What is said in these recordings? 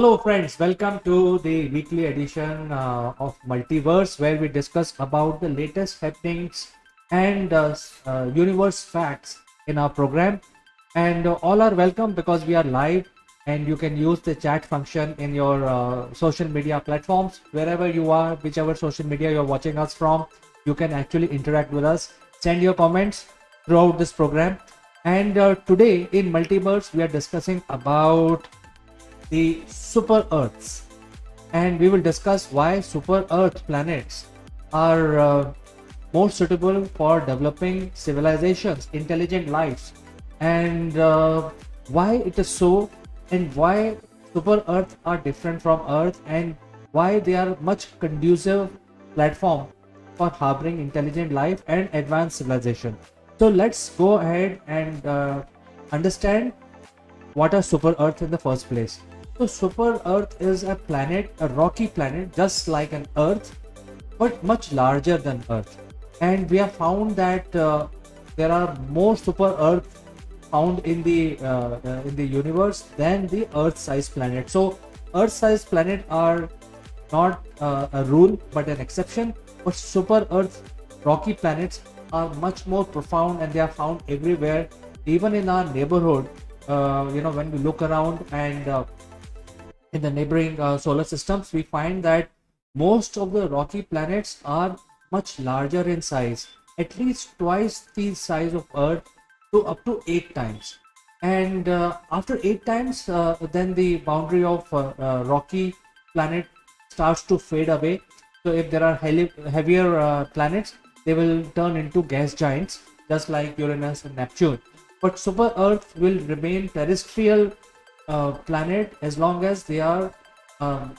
Hello friends, welcome to the weekly edition of Multiverse, where we discuss about the latest happenings and universe facts in our program. And all are welcome because we are live, and you can use the chat function in your social media platforms. Wherever you are, whichever social media you're watching us from, you can actually interact with us. Send your comments throughout this program. And today in Multiverse, we are discussing about the super Earths, and we will discuss why super Earth planets are more suitable for developing civilizations, intelligent lives, and why it is so, and why super Earth are different from Earth, and why they are much conducive platform for harboring intelligent life and advanced civilization. So let's go ahead and understand what are super Earth in the first place. So super Earth is a planet, a rocky planet, just like an Earth, but much larger than Earth. And we have found that there are more super Earth found in the universe than the Earth-sized planet. So Earth-sized planet are not a rule but an exception. But super Earth rocky planets are much more profound, and they are found everywhere, even in our neighborhood. When we look around and in the neighboring solar systems, we find that most of the rocky planets are much larger in size, at least twice the size of Earth, to up to 8 times. And after 8 times, then the boundary of rocky planet starts to fade away. So if there are heavier planets, they will turn into gas giants, just like Uranus and Neptune. But super Earth will remain terrestrial planet as long as they are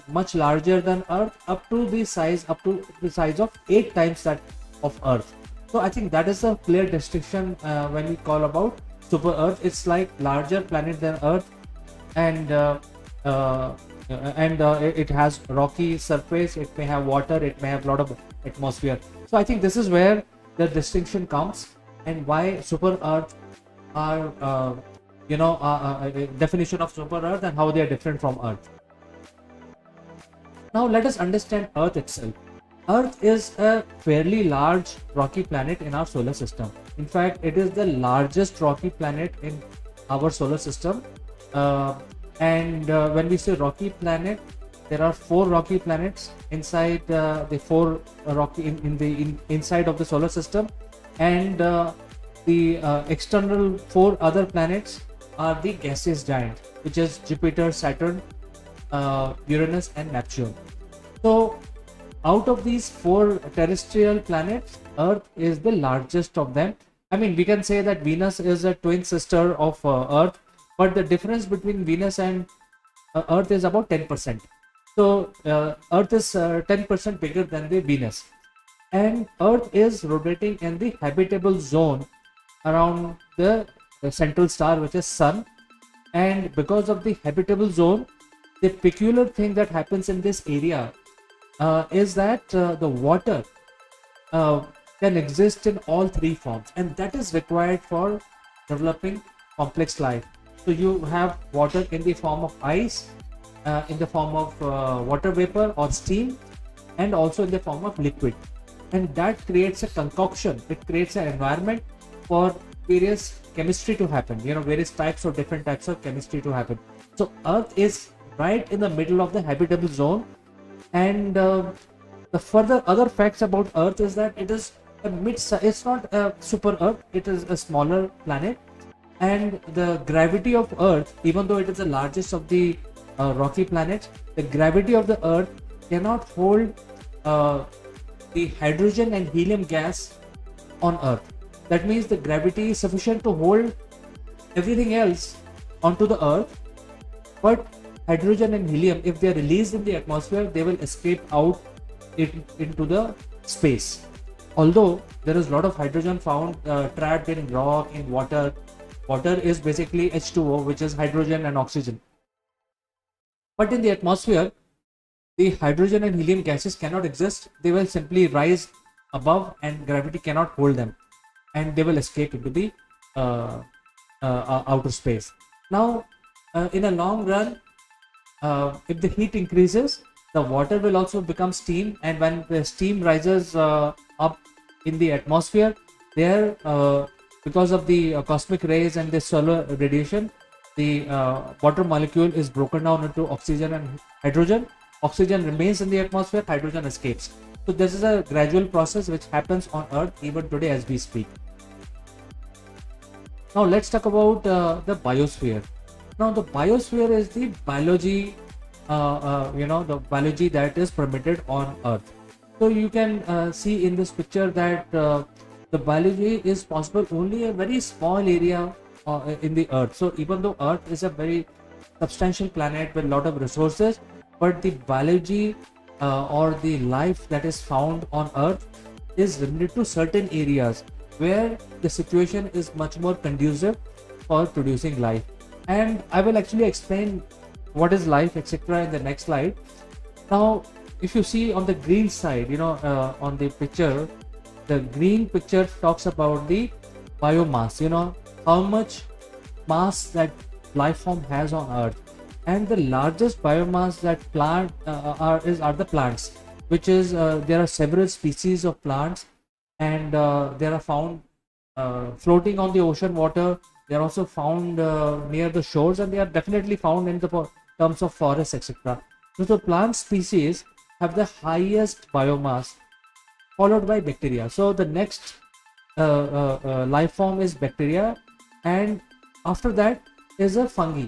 much larger than Earth, up to the size of 8 times that of Earth. So I think that is a clear distinction when we call about super Earth. It's like larger planet than Earth, and it has rocky surface. It may have water. It may have a lot of atmosphere. So I think this is where the distinction comes, and why super Earth are definition of super Earth and how they are different from Earth. Now let us understand Earth itself. Earth is a fairly large rocky planet in our solar system. In fact, it is the largest rocky planet in our solar system. And when we say rocky planet, there are 4 rocky planets inside the 4 rocky inside of the solar system, and the external 4 other planets are the gaseous giant, which is Jupiter, Saturn, Uranus, and Neptune. So out of these 4 terrestrial planets, Earth is the largest of them. I mean, we can say that Venus is a twin sister of Earth, but the difference between Venus and Earth is about 10%. So Earth is 10% bigger than the Venus, and Earth is rotating in the habitable zone around the central star, which is Sun. And because of the habitable zone, the peculiar thing that happens in this area is that the water can exist in all 3 forms, and that is required for developing complex life. So you have water in the form of ice, in the form of water vapor or steam, and also in the form of liquid. And that creates a concoction. It creates an environment for various chemistry to happen, various types of different types of chemistry to happen. So Earth is right in the middle of the habitable zone. And the further other facts about Earth is that it is a mid-size. It's not a super Earth, it is a smaller planet. And the gravity of Earth, even though it is the largest of the rocky planets, the gravity of the Earth cannot hold the hydrogen and helium gas on Earth. That means the gravity is sufficient to hold everything else onto the Earth, but hydrogen and helium, if they are released in the atmosphere, they will escape out into the space. Although there is a lot of hydrogen found trapped in rock, in water. Water is basically H2O, which is hydrogen and oxygen. But in the atmosphere, the hydrogen and helium gases cannot exist. They will simply rise above, and gravity cannot hold them, and they will escape into the outer space. Now, in a long run, if the heat increases, the water will also become steam, and when the steam rises up in the atmosphere, there, because of the cosmic rays and the solar radiation, the water molecule is broken down into oxygen and hydrogen. Oxygen remains in the atmosphere, hydrogen escapes. So this is a gradual process which happens on Earth even today as we speak. Now let's talk about the biosphere. Now the biosphere is the biology, the biology that is permitted on Earth. So you can see in this picture that the biology is possible only a very small area in the Earth. So even though Earth is a very substantial planet with a lot of resources, but the biology or the life that is found on Earth is limited to certain areas where the situation is much more conducive for producing life. And I will actually explain what is life, etc., in the next slide. Now, if you see on the green side, on the picture, the green picture talks about the biomass, how much mass that life form has on Earth. And the largest biomass that plant are the plants, which is there are several species of plants, and they are found floating on the ocean water. They are also found near the shores, and they are definitely found in the terms of forests, etc. So the plant species have the highest biomass, followed by bacteria. So the next life form is bacteria, and after that is a fungi.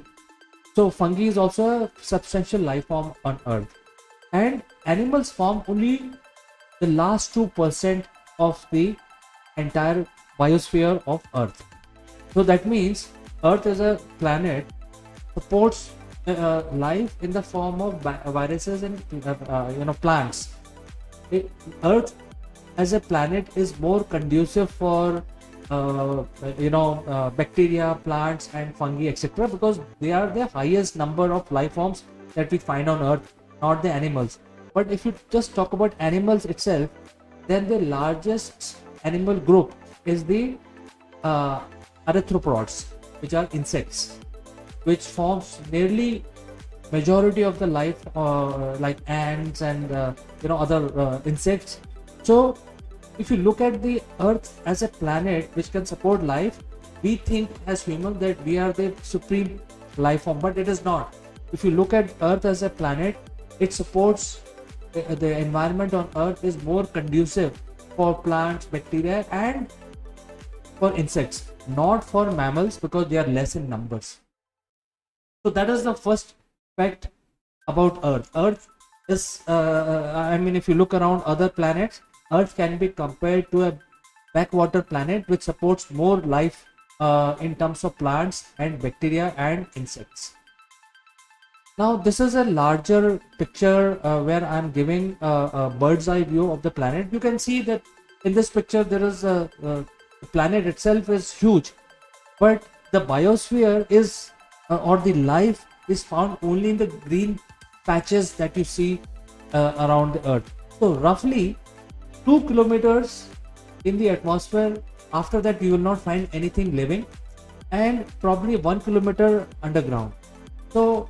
So fungi is also a substantial life form on Earth, and animals form only the last 2% of the entire biosphere of Earth. So that means Earth as a planet supports life in the form of viruses and plants. Earth as a planet is more conducive for bacteria, plants, and fungi, etc., because they are the highest number of life forms that we find on Earth, not the animals. But if you just talk about animals itself, then the largest animal group is the arthropods, which are insects, which forms nearly majority of the life, like ants and other insects. So if you look at the Earth as a planet which can support life, we think as humans that we are the supreme life form, but it is not. If you look at Earth as a planet, it supports the environment on Earth is more conducive for plants, bacteria, and for insects, not for mammals, because they are less in numbers. So that is the first fact about Earth. Earth is, if you look around other planets, Earth can be compared to a backwater planet which supports more life in terms of plants and bacteria and insects. Now this is a larger picture where I'm giving a bird's eye view of the planet. You can see that in this picture there is the planet itself is huge, but the biosphere is or the life is found only in the green patches that you see around the Earth. So roughly 2 kilometers in the atmosphere. After that you will not find anything living, and probably 1 kilometer underground. So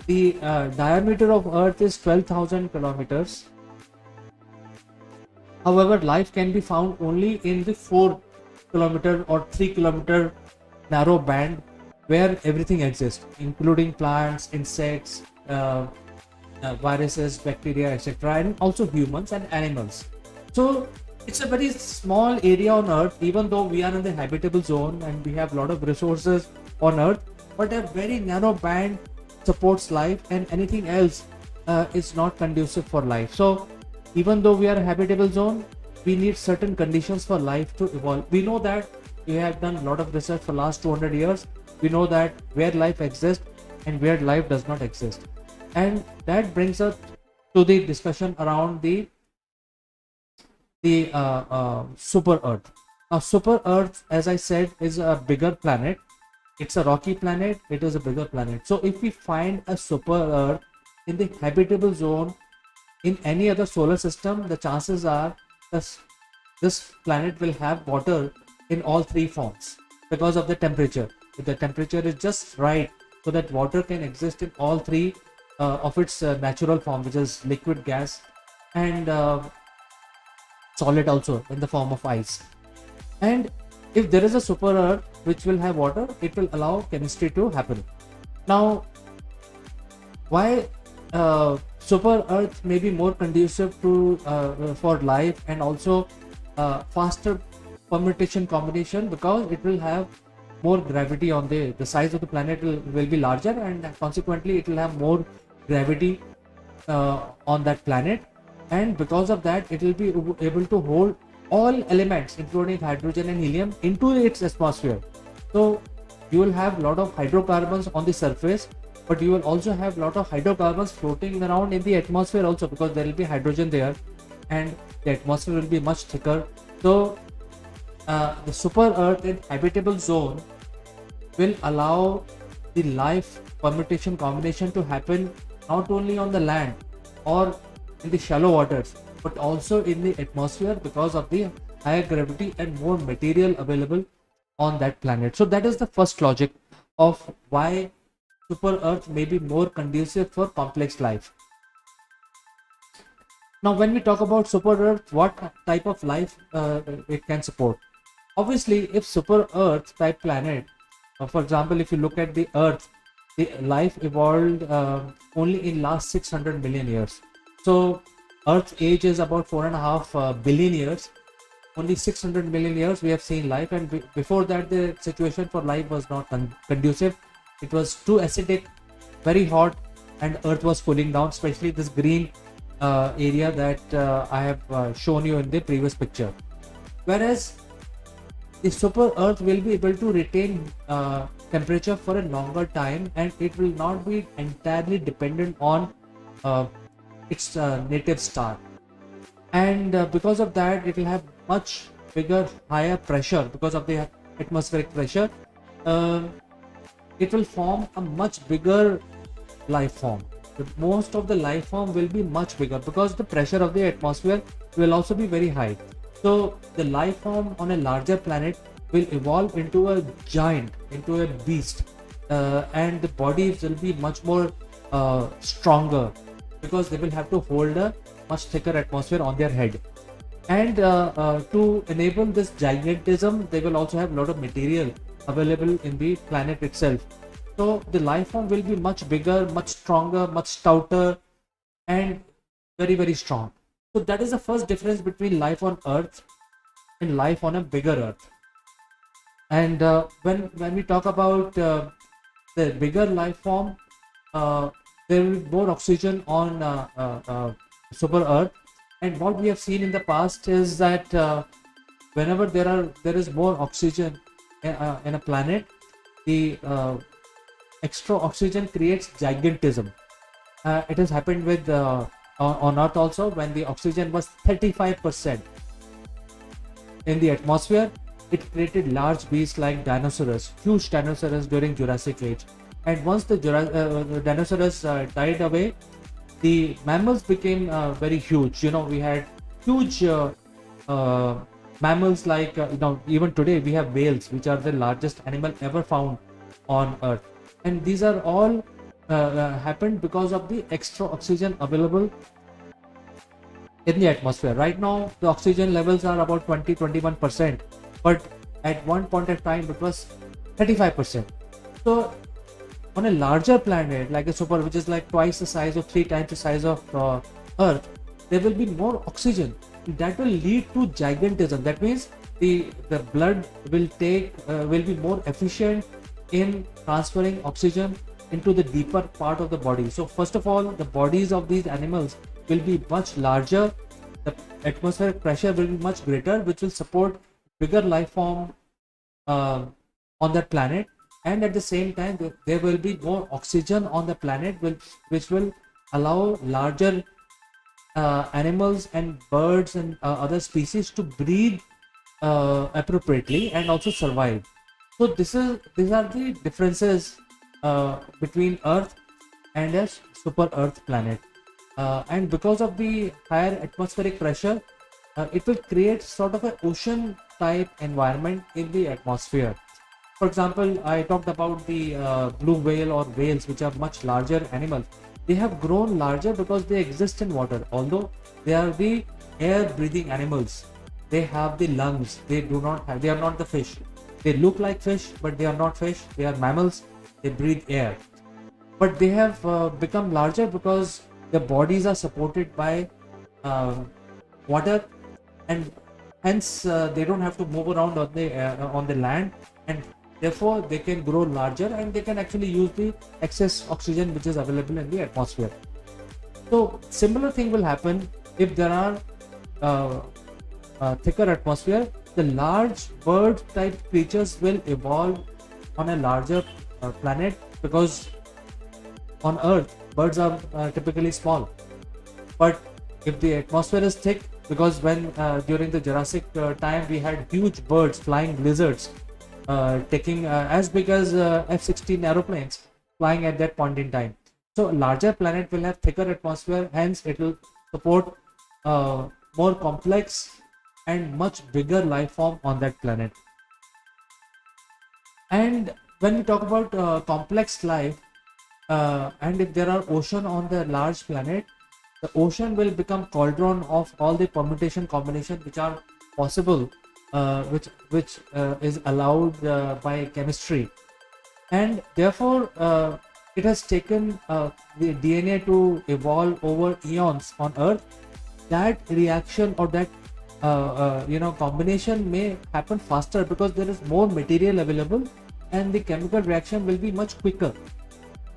the diameter of Earth is 12,000 kilometers. However, life can be found only in the 4 kilometer or 3 kilometer narrow band where everything exists, including plants, insects, viruses, bacteria, etc., and also humans and animals. So it's a very small area on Earth, even though we are in the habitable zone and we have a lot of resources on Earth, but a very narrow band supports life, and anything else is not conducive for life. So even though we are a habitable zone, we need certain conditions for life to evolve. We know that, we have done a lot of research for last 200 years. We know that where life exists and where life does not exist. And that brings us to the discussion around the super Earth. Now super Earth, as I said, is a bigger planet. It's a rocky planet. It is a bigger planet. So if we find a super Earth in the habitable zone in any other solar system, the chances are this planet will have water in all three forms because of the temperature. If the temperature is just right so that water can exist in all three of its natural form, which is liquid, gas, and solid also in the form of ice. And if there is a super earth which will have water, it will allow chemistry to happen. Now, why super earth may be more conducive to for life, and also faster permutation combination, because it will have more gravity on the size of the planet will be larger, and consequently it will have more gravity on that planet, and because of that it will be able to hold all elements including hydrogen and helium into its atmosphere. So you will have a lot of hydrocarbons on the surface, but you will also have a lot of hydrocarbons floating around in the atmosphere also, because there will be hydrogen there, and the atmosphere will be much thicker. So the super earth and habitable zone will allow the life permutation combination to happen not only on the land or in the shallow waters, but also in the atmosphere, because of the higher gravity and more material available on that planet. So that is the first logic of why super earth may be more conducive for complex life. Now, when we talk about super earth, what type of life it can support? Obviously, if super earth type planet, for example, if you look at the earth, the life evolved only in last 600 million years. So earth's age is about 4.5 billion years. Only 600 million years we have seen life, and before that the situation for life was not conducive. It was too acidic, very hot, and earth was cooling down, especially this green area that I have shown you in the previous picture. Whereas the super earth will be able to retain temperature for a longer time, and it will not be entirely dependent on its native star. And because of that it will have much bigger, higher pressure. Because of the atmospheric pressure, it will form a much bigger life form. Most of the life form will be much bigger, because the pressure of the atmosphere will also be very high. So the life form on a larger planet will evolve into a giant, into a beast, and the bodies will be much more stronger, because they will have to hold a much thicker atmosphere on their head. And to enable this gigantism, they will also have a lot of material available in the planet itself. So the life form will be much bigger, much stronger, much stouter, and very, very strong. So that is the first difference between life on Earth and life on a bigger Earth. And when we talk about the bigger life form, there will be more oxygen on super Earth. And what we have seen in the past is that whenever there is more oxygen in a planet, the extra oxygen creates gigantism. It has happened with on Earth also, when the oxygen was 35% in the atmosphere. It created large beasts like dinosaurs, huge dinosaurs during Jurassic Age. And once the dinosaurs died away, the mammals became very huge. We had huge mammals like even today we have whales, which are the largest animal ever found on Earth. And these are all happened because of the extra oxygen available in the atmosphere. Right now the oxygen levels are about 20-21%, but at one point of time it was 35%. So on a larger planet like a super, which is like twice the size or 3 times the size of Earth, there will be more oxygen. That will lead to gigantism. That means the blood will be more efficient in transferring oxygen into the deeper part of the body. So first of all, the bodies of these animals will be much larger. The atmospheric pressure will be much greater, which will support bigger life form on that planet. And at the same time, there will be more oxygen on the planet, which will allow larger animals and birds and other species to breathe appropriately and also survive. So these are the differences between Earth and a super Earth planet. And because of the higher atmospheric pressure, it will create sort of an ocean type environment in the atmosphere. For example, I talked about the blue whale or whales, which are much larger animals. They have grown larger because they exist in water. Although they are the air breathing animals, they have the lungs. They are not the fish. They look like fish, but they are not fish. They are mammals. They breathe air. But they have become larger because their bodies are supported by uh, water, and hence they don't have to move around on the land, and therefore they can grow larger and they can actually use the excess oxygen which is available in the atmosphere. So similar thing will happen if there are uh, thicker atmosphere. The large bird type creatures will evolve on a larger planet, because on Earth birds are typically small. But if the atmosphere is thick, because when during the Jurassic time we had huge birds, flying lizards, taking as big as F-16 aeroplanes flying at that point in time. So larger planet will have thicker atmosphere, hence it will support more complex and much bigger life form on that planet. And when we talk about complex life, and if there are ocean on the large planet, the ocean will become cauldron of all the permutation combination which are possible, which is allowed by chemistry. And therefore it has taken the DNA to evolve over eons on Earth. That reaction or that combination may happen faster because there is more material available, and the chemical reaction will be much quicker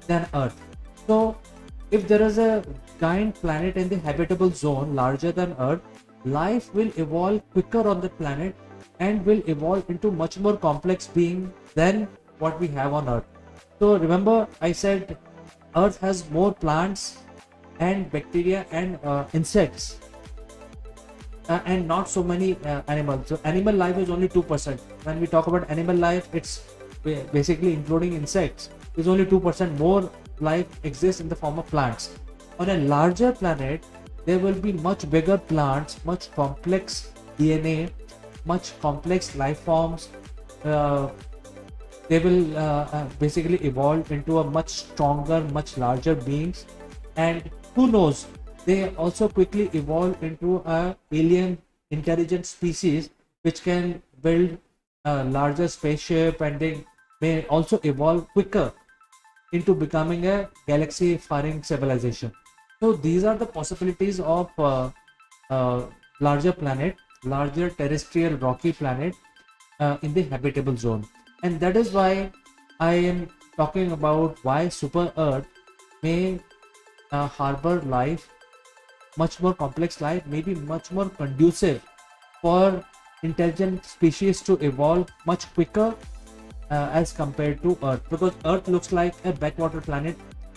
than Earth. So if there is a giant planet in the habitable zone larger than Earth, life will evolve quicker on the planet and will evolve into much more complex being than what we have on Earth. So remember I said Earth has more plants and bacteria and insects, and not so many animals. So animal life is only 2%. When we talk about animal life, it's basically including insects. Is only 2% more life exists in the form of plants. On a larger planet, there will be much bigger plants, much complex DNA, much complex life forms. They will basically evolve into a much stronger, much larger beings, and who knows, they also quickly evolve into a alien intelligent species which can build a larger spaceship, and they may also evolve quicker into becoming a galaxy faring civilization. So these are the possibilities of larger planet, larger terrestrial rocky planet in the habitable zone. And that is why I am talking about why super Earth may harbor life, much more complex life, maybe much more conducive for intelligent species to evolve much quicker as compared to Earth, because Earth looks like a backwater planet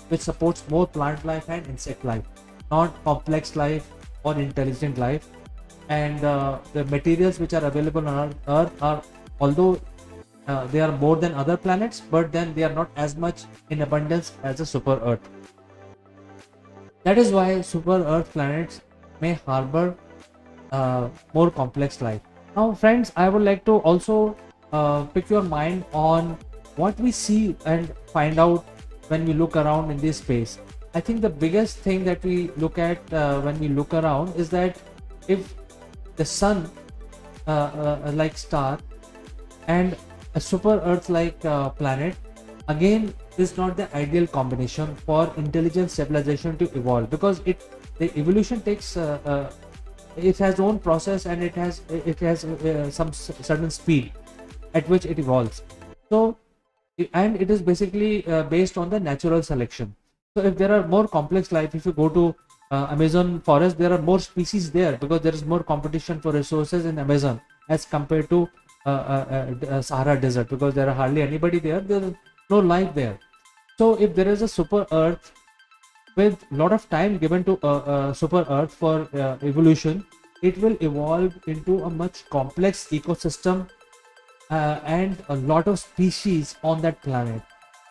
which supports more plant life and insect life, not complex life or intelligent life. And the materials which are available on Earth are, although they are more than other planets, but then they are not as much in abundance as a super Earth. That is why super Earth planets may harbor more complex life. Now friends, I would like to also pick your mind on what we see and find out when we look around in this space. I think the biggest thing that we look at when we look around is that if the sun like star and a super Earth like planet, again is not the ideal combination for intelligent civilization to evolve, because the evolution takes it has own process, and it has some certain speed at which it evolves. So and it is basically based on the natural selection. So if there are more complex life, if you go to Amazon forest, there are more species there because there is more competition for resources in Amazon as compared to Sahara desert, because there are hardly anybody there. There is no life there. So if there is a super Earth with a lot of time given to super Earth for evolution, it will evolve into a much complex ecosystem and a lot of species on that planet.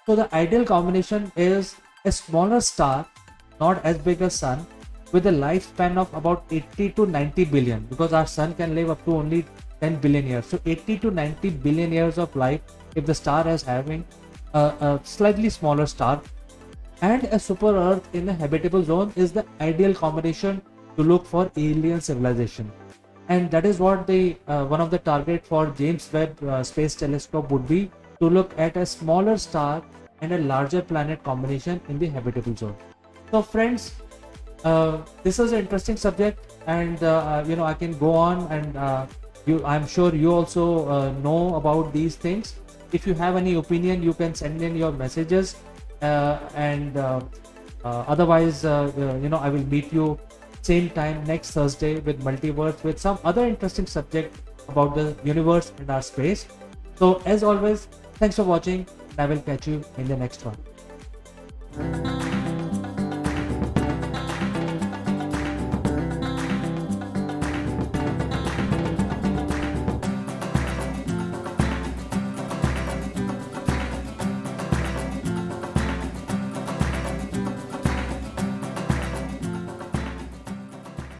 So the ideal combination is a smaller star, not as big as sun, with a lifespan of about 80 to 90 billion, because our sun can live up to only 10 billion years. So 80 to 90 billion years of life if the star is having a slightly smaller star, and a super Earth in a habitable zone is the ideal combination to look for alien civilization. And that is what the one of the target for James Webb Space Telescope would be, to look at a smaller star and a larger planet combination in the habitable zone. So friends, this is an interesting subject, and I can go on, and I'm sure you also know about these things. If you have any opinion, you can send in your messages, and otherwise, I will meet you same time next Thursday with Multiverse, with some other interesting subject about the universe and our space. So as always, thanks for watching, and I will catch you in the next one.